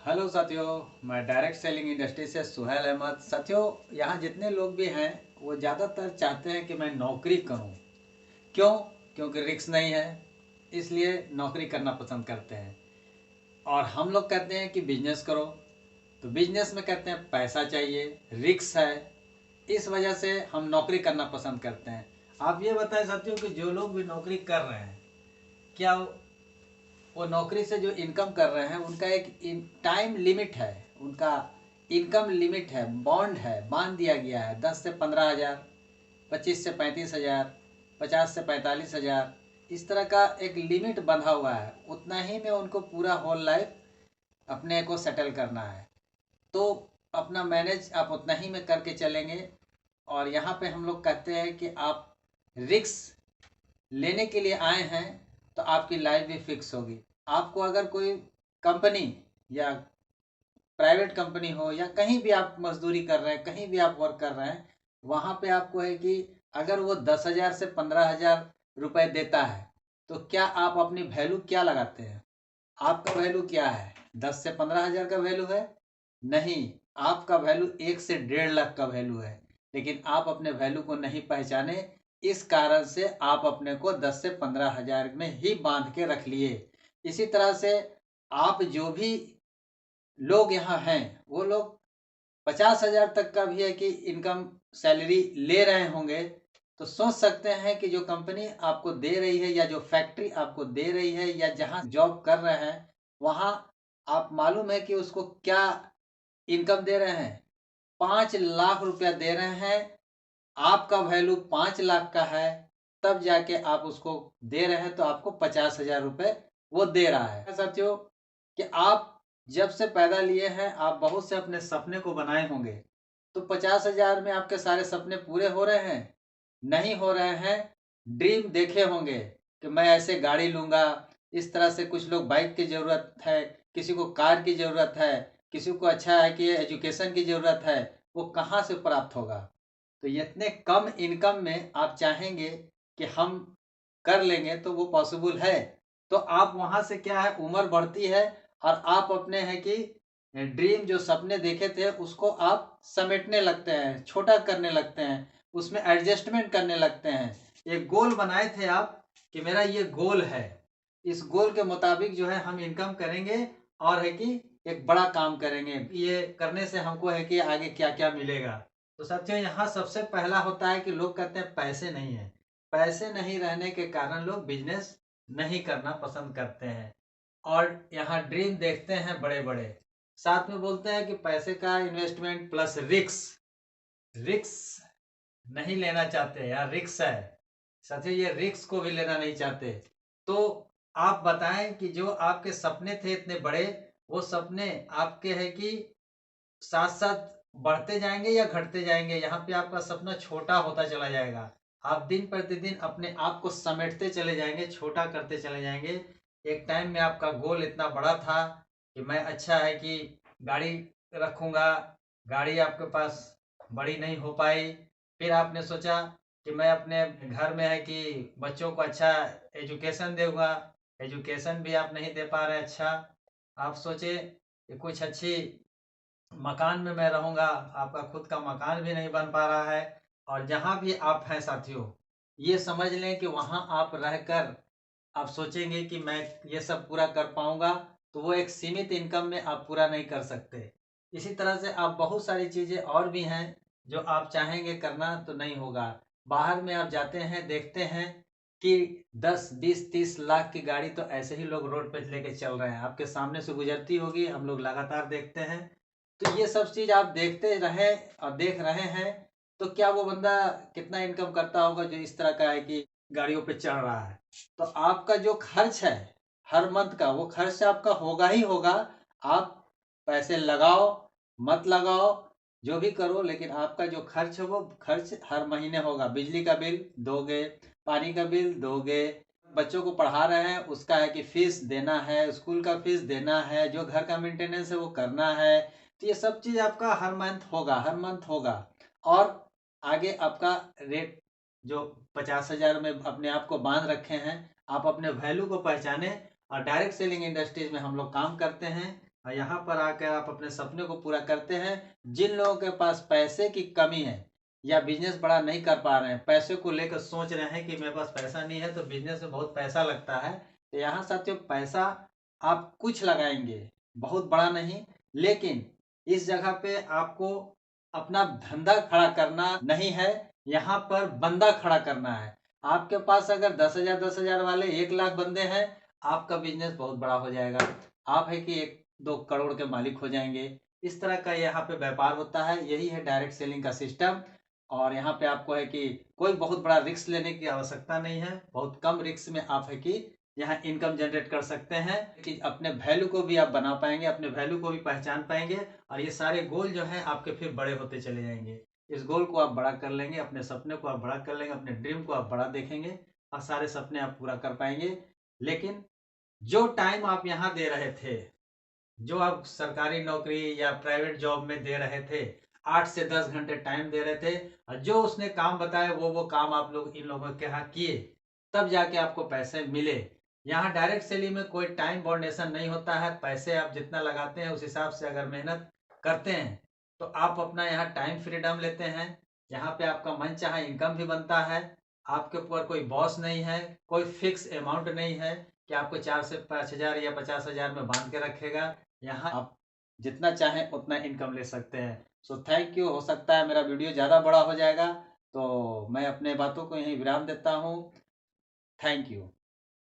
Hello साथियों, मैं direct selling industry से सुहेल अहमद। साथियों, यहाँ जितने लोग भी हैं वो ज़्यादातर चाहते हैं कि मैं नौकरी करूँ। क्यों? क्योंकि रिस्क नहीं है, इसलिए नौकरी करना पसंद करते हैं। और हम लोग कहते हैं कि बिजनेस करो, तो बिजनेस में कहते हैं पैसा चाहिए, रिस्क है, इस वजह से हम नौकरी करना पसंद करते हैं। आप ये बताएं साथियों कि जो लोग भी नौकरी कर रहे हैं, क्या वो नौकरी से जो इनकम कर रहे हैं उनका एक टाइम लिमिट है, उनका इनकम लिमिट है, बॉन्ड है, बांध दिया गया है 10 से 15 हज़ार, 25 से 35 हज़ार, 50 से 45 हज़ार, इस तरह का एक लिमिट बंधा हुआ है। उतना ही में उनको पूरा होल लाइफ अपने को सेटल करना है। तो अपना मैनेज आप उतना ही में करके चलेंगे। और यहाँ पे हम लोग कहते हैं कि आप रिस्क लेने के लिए आए हैं तो आपकी लाइफ भी फिक्स होगी। आपको अगर कोई कंपनी या प्राइवेट कंपनी हो या कहीं भी आप मजदूरी कर रहे हैं, कहीं भी आप वर्क कर रहे हैं, वहाँ पे आपको है कि अगर वो 10 हज़ार से 15 हज़ार रुपये देता है तो क्या आप अपनी वैल्यू क्या लगाते हैं? आपका वैल्यू क्या है? 10 से 15 हज़ार का वैल्यू है? नहीं, आपका वैल्यू 1 से 1.5 लाख का वैल्यू है। लेकिन आप अपने वैल्यू को नहीं पहचाने, इस कारण से आप अपने को 10 से 15 हज़ार में ही बांध के रख लिए। इसी तरह से आप जो भी लोग यहाँ हैं वो लोग 50 हज़ार तक का भी है कि इनकम सैलरी ले रहे होंगे, तो सोच सकते हैं कि जो कंपनी आपको दे रही है या जो फैक्ट्री आपको दे रही है या जहाँ जॉब कर रहे हैं वहाँ आप मालूम है कि उसको क्या इनकम दे रहे हैं? 5 लाख रुपया दे रहे हैं। आपका वैल्यू 5 लाख का है, तब जाके आप उसको दे रहे हैं तो आपको 50 हज़ार रुपये वो दे रहा है। साथियों, कि आप जब से पैदा लिए हैं आप बहुत से अपने सपने को बनाए होंगे, तो 50 हज़ार में आपके सारे सपने पूरे हो रहे हैं? नहीं हो रहे हैं। ड्रीम देखे होंगे कि मैं ऐसे गाड़ी लूंगा, इस तरह से कुछ लोग बाइक की ज़रूरत है, किसी को कार की ज़रूरत है, किसी को अच्छा है कि एजुकेशन की ज़रूरत है, वो कहाँ से प्राप्त होगा? तो इतने कम इनकम में आप चाहेंगे कि हम कर लेंगे तो वो पॉसिबल है? तो आप वहाँ से क्या है, उम्र बढ़ती है और आप अपने हैं कि ड्रीम जो सपने देखे थे उसको आप समेटने लगते हैं, छोटा करने लगते हैं, उसमें एडजस्टमेंट करने लगते हैं। एक गोल बनाए थे आप कि मेरा ये गोल है, इस गोल के मुताबिक जो है हम इनकम करेंगे और है कि एक बड़ा काम करेंगे, ये करने से हमको है कि आगे क्या क्या मिलेगा। तो साथियों, यहाँ सबसे पहला होता है कि लोग कहते हैं पैसे नहीं है। पैसे नहीं रहने के कारण लोग बिजनेस नहीं करना पसंद करते हैं और यहाँ ड्रीम देखते हैं बड़े बड़े, साथ में बोलते हैं कि पैसे का इन्वेस्टमेंट प्लस रिस्क, रिस्क नहीं लेना चाहते यार, रिस्क है। साथियों, ये रिस्क को भी लेना नहीं चाहते। तो आप बताएं कि जो आपके सपने थे इतने बड़े, वो सपने आपके है कि साथ साथ बढ़ते जाएंगे या घटते जाएंगे? यहाँ पे आपका सपना छोटा होता चला जाएगा। आप दिन प्रतिदिन अपने आप को समेटते चले जाएंगे, छोटा करते चले जाएंगे। एक टाइम में आपका गोल इतना बड़ा था कि मैं अच्छा है कि गाड़ी रखूंगा, गाड़ी आपके पास बड़ी नहीं हो पाई। फिर आपने सोचा कि मैं अपने घर में है कि बच्चों को अच्छा एजुकेशन दूंगा, एजुकेशन भी आप नहीं दे पा रहे अच्छा। आप सोचे कि कुछ अच्छी मकान में मैं रहूंगा, आपका खुद का मकान भी नहीं बन पा रहा है। और जहां भी आप हैं साथियों, ये समझ लें कि वहां आप रहकर आप सोचेंगे कि मैं ये सब पूरा कर पाऊंगा, तो वो एक सीमित इनकम में आप पूरा नहीं कर सकते। इसी तरह से आप बहुत सारी चीजें और भी हैं जो आप चाहेंगे करना तो नहीं होगा। बाहर में आप जाते हैं, देखते हैं कि 10, 20, 30 लाख की गाड़ी तो ऐसे ही लोग रोड पे लेके चल रहे हैं, आपके सामने से गुजरती होगी, हम लोग लगातार देखते हैं। तो ये सब चीज आप देखते रहे और देख रहे हैं, तो क्या वो बंदा कितना इनकम करता होगा जो इस तरह का है कि गाड़ियों पे चढ़ रहा है? तो आपका जो खर्च है हर मंथ का, वो खर्च आपका होगा ही होगा। आप पैसे लगाओ मत लगाओ, जो भी करो, लेकिन आपका जो खर्च है वो खर्च हर महीने होगा। बिजली का बिल दोगे, पानी का बिल दोगे, बच्चों को पढ़ा रहे हैं उसका है कि फीस देना है, स्कूल का फीस देना है, जो घर का मेंटेनेंस है वो करना है। तो ये सब चीज आपका हर मंथ होगा, हर मंथ होगा। और आगे आपका रेट जो 50 हज़ार में अपने आप को बांध रखे हैं, आप अपने वैल्यू को पहचाने। और डायरेक्ट सेलिंग इंडस्ट्रीज में हम लोग काम करते हैं और यहाँ पर आकर आप अपने सपने को पूरा करते हैं। जिन लोगों के पास पैसे की कमी है या बिजनेस बड़ा नहीं कर पा रहे हैं, पैसे को लेकर सोच रहे हैं कि मेरे पास पैसा नहीं है तो बिजनेस में बहुत पैसा लगता है, तो यहाँ साथियों पैसा आप कुछ लगाएंगे, बहुत बड़ा नहीं, लेकिन इस जगह पे आपको अपना धंधा खड़ा करना नहीं है, यहाँ पर बंदा खड़ा करना है। आपके पास अगर 10,000 वाले 1 लाख बंदे हैं, आपका बिजनेस बहुत बड़ा हो जाएगा। आप है कि 1-2 करोड़ के मालिक हो जाएंगे। इस तरह का यहाँ पे व्यापार होता है, यही है डायरेक्ट सेलिंग का सिस्टम। और यहाँ पे आपको है कि कोई बहुत बड़ा रिस्क लेने की आवश्यकता नहीं है, बहुत कम रिस्क में आप है कि यहाँ इनकम जनरेट कर सकते हैं कि अपने वैल्यू को भी आप बना पाएंगे, अपने वैल्यू को भी पहचान पाएंगे, और ये सारे गोल जो हैं आपके फिर बड़े होते चले जाएंगे। इस गोल को आप बड़ा कर लेंगे, अपने सपने को आप बड़ा कर लेंगे, अपने ड्रीम को आप बड़ा देखेंगे और सारे सपने आप पूरा कर पाएंगे। लेकिन जो टाइम आप यहाँ दे रहे थे, जो आप सरकारी नौकरी या प्राइवेट जॉब में दे रहे थे, 8 से 10 घंटे टाइम दे रहे थे, और जो उसने काम बताया वो काम आप लोग इन लोगों के यहाँ किए, तब जाके आपको पैसे मिले। यहाँ डायरेक्ट सेलिंग में कोई टाइम बाउंडेशन नहीं होता है। पैसे आप जितना लगाते हैं उस हिसाब से अगर मेहनत करते हैं तो आप अपना यहाँ टाइम फ्रीडम लेते हैं। यहाँ पे आपका मन चाहे इनकम भी बनता है। आपके ऊपर कोई बॉस नहीं है, कोई फिक्स अमाउंट नहीं है कि आपको 4 से 5 हजार या 50 हजार में बांध के रखेगा। यहाँ आप जितना चाहें उतना इनकम ले सकते हैं। So thank you. हो सकता है मेरा वीडियो ज़्यादा बड़ा हो जाएगा, तो मैं अपने बातों को यहीं विराम देता हूँ। Thank you.